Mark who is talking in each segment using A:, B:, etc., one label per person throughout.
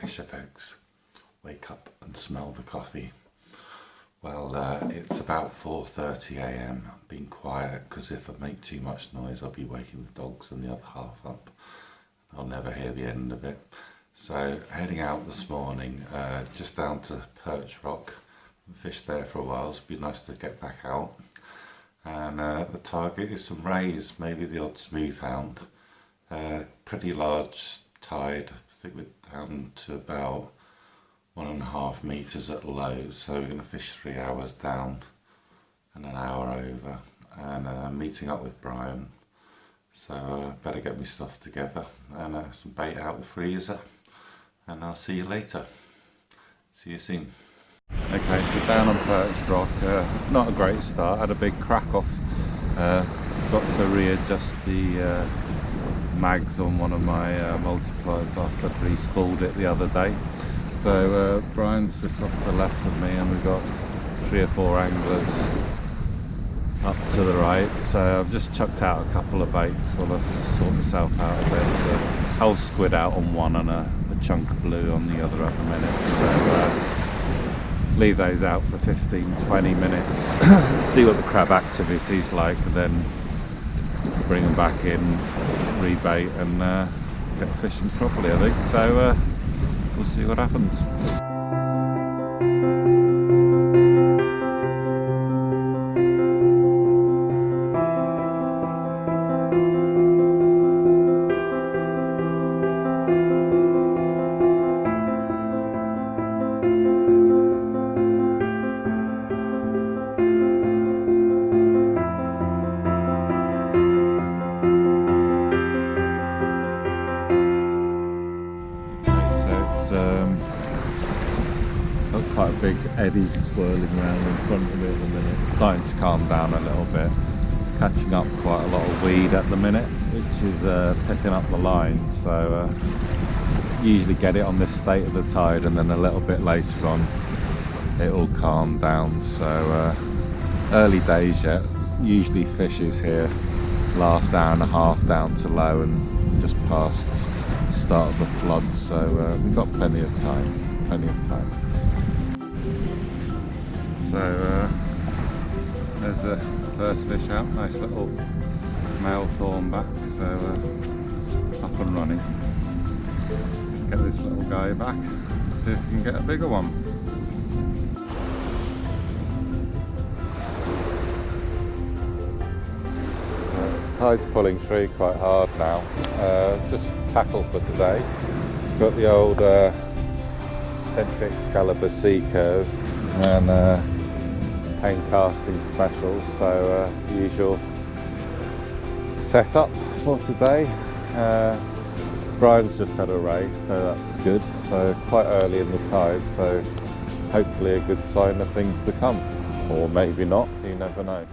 A: fisher folks, wake up and smell the coffee. Well, it's about 4:30 a.m. I'm being quiet because if I make too much noise I'll be waking the dogs and the other half up. I'll never hear the end of it. So heading out this morning, just down to Perch Rock. Fished there for a while, so it'd be nice to get back out. And the target is some rays, maybe the odd smooth hound. Pretty large tide. I think we're down to about 1.5 meters at low, so we're going to fish 3 hours down and an hour over, and meeting up with Brian, so better get my stuff together and some bait out the freezer, and I'll see you later. See you soon. Okay, so down on Perch Rock, not a great start, had a big crack off, got to readjust the mags on one of my multipliers after I re-spooled it the other day. So Brian's just off to the left of me and we've got 3 or 4 anglers up to the right. So I've just chucked out a couple of baits while I sort myself out a bit. So whole squid out on one and a chunk of blue on the other at the minute. So leave those out for 15-20 minutes, see what the crab activity's like, and then bring them back in, rebait and get fishing properly, I think. So we'll see what happens. Got quite a big eddy swirling around in front of me at the minute. It's starting to calm down a little bit. It's catching up quite a lot of weed at the minute, which is picking up the line. So usually get it on this state of the tide, and then a little bit later on it'll calm down. So early days yet. Usually fishes here last hour and a half down to low and just past the start of the flood. So we've got plenty of time. So there's the first fish out, nice little male thornback, so up and running. Get this little guy back, see if we can get a bigger one. So tide's pulling through quite hard now, just tackle for today. Got the old centric Excalibur sea curves and paint casting specials, so usual setup for today. Brian's just had a ray, so that's good. So quite early in the tide, so hopefully a good sign of things to come, or maybe not, you never know.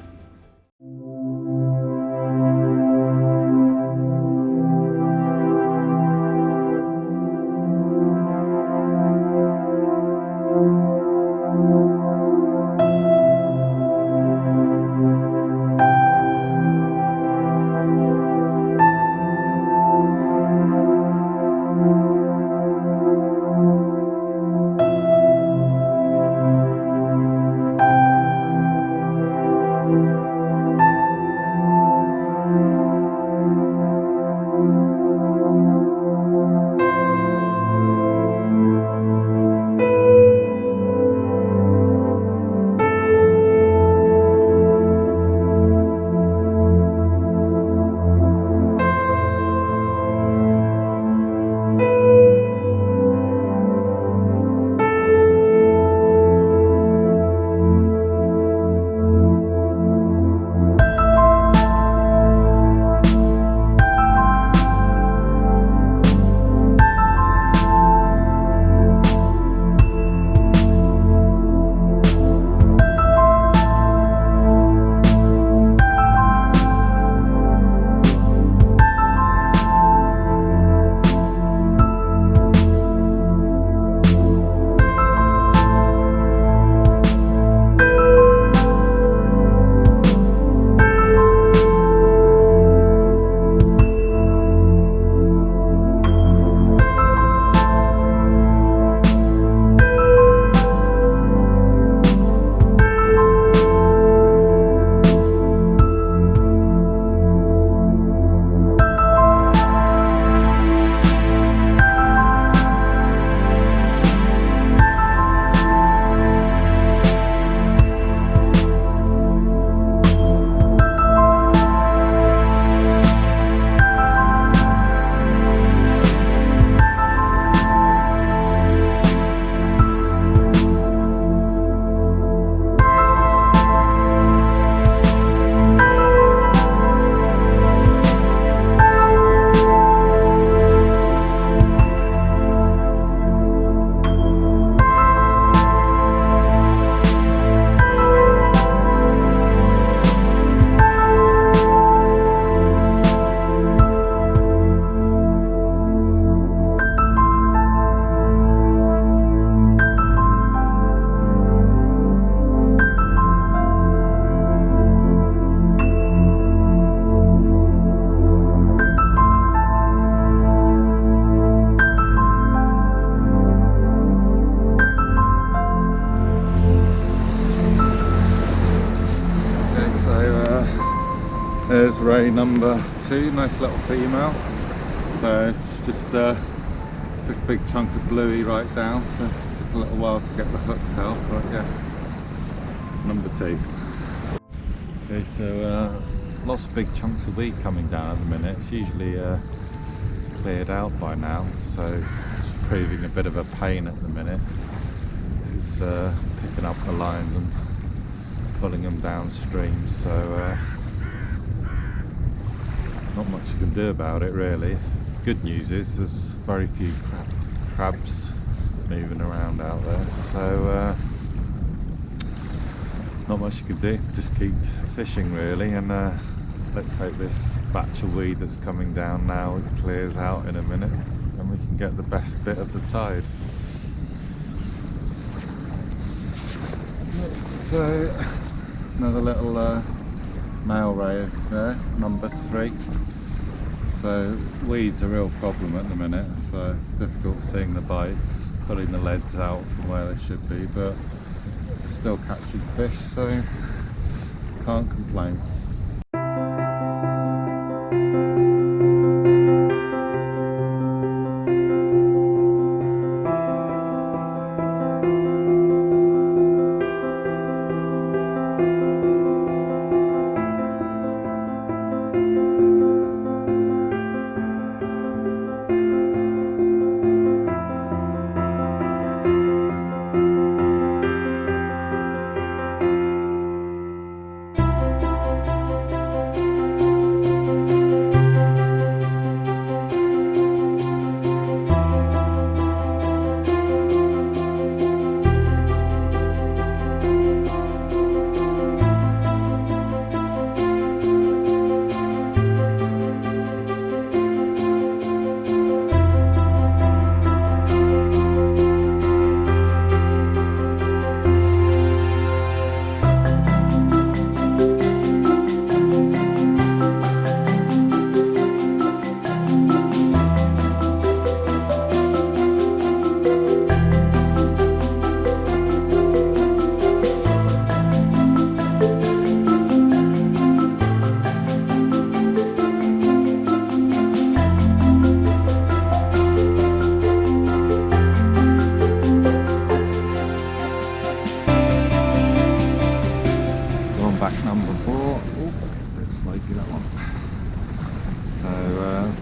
A: There's ray number 2, nice little female. So it's just took a big chunk of bluey right down, so it took a little while to get the hooks out, but yeah, number 2. Okay, so lots of big chunks of weed coming down at the minute. It's usually cleared out by now, so it's proving a bit of a pain at the minute. It's picking up the lines and pulling them downstream, so not much you can do about it really. Good news is there's very few crabs moving around out there, so not much you can do, just keep fishing really, and let's hope this batch of weed that's coming down now clears out in a minute and we can get the best bit of the tide. So another little male ray there, number 3. So weed's a real problem at the minute, so difficult seeing the bites, pulling the leads out from where they should be, but still catching fish, so can't complain.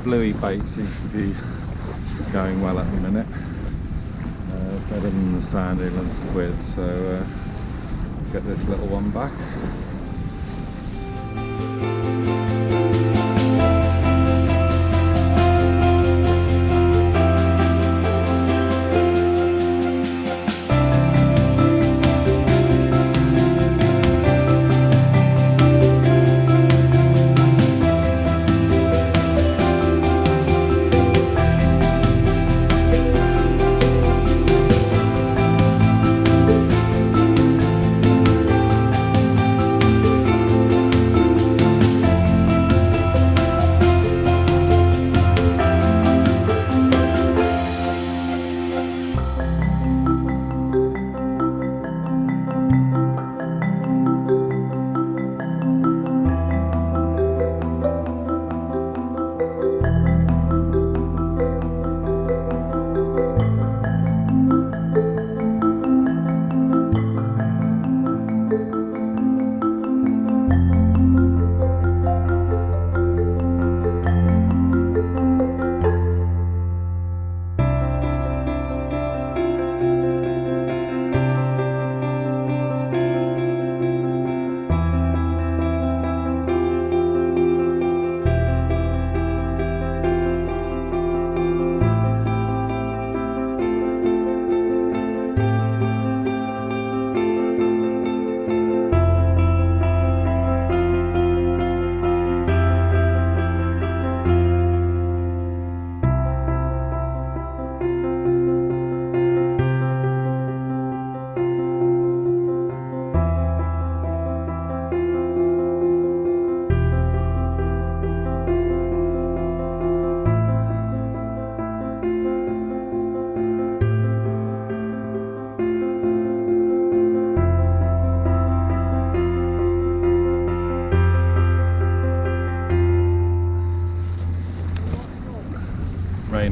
A: Bluey bait seems to be going well at the minute, better than the sandeel and squid, so get this little one back.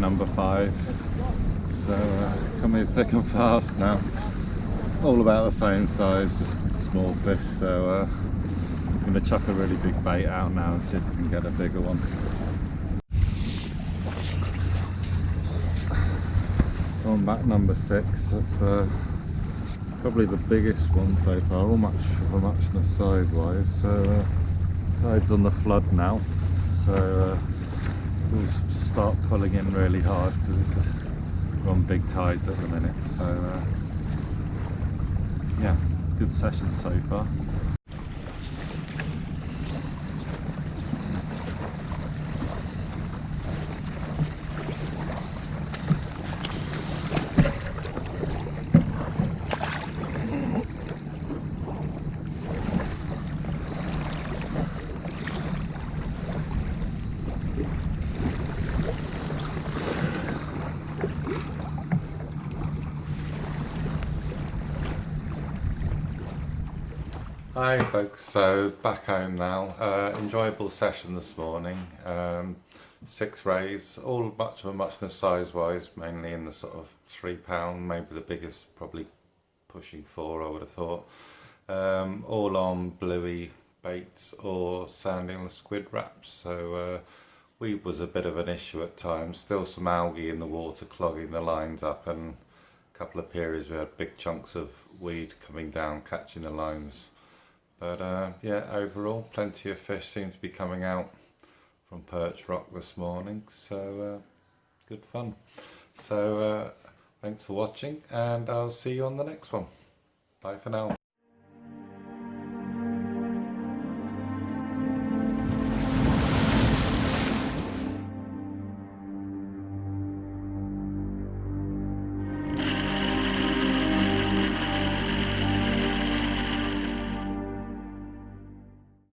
B: number 5. So coming thick and fast now. All about the same size, just small fish. So I'm going to chuck a really big bait out now and see if we can get a bigger one. On back number 6, that's probably the biggest one so far, all much of a muchness size wise. So tide's on the flood now, so we'll start pulling in really hard because it's on big tides at the minute. So yeah, good session so far.
A: Hi folks, so back home now. Enjoyable session this morning. 6 rays, all much of a muchness size wise, mainly in the sort of £3, maybe the biggest probably pushing 4 I would have thought. All on bluey baits or sounding squid wraps. So weed was a bit of an issue at times, still some algae in the water clogging the lines up, and a couple of periods we had big chunks of weed coming down catching the lines. But yeah, overall plenty of fish seem to be coming out from Perch Rock this morning, so good fun. So thanks for watching, and I'll see you on the next one. Bye for now.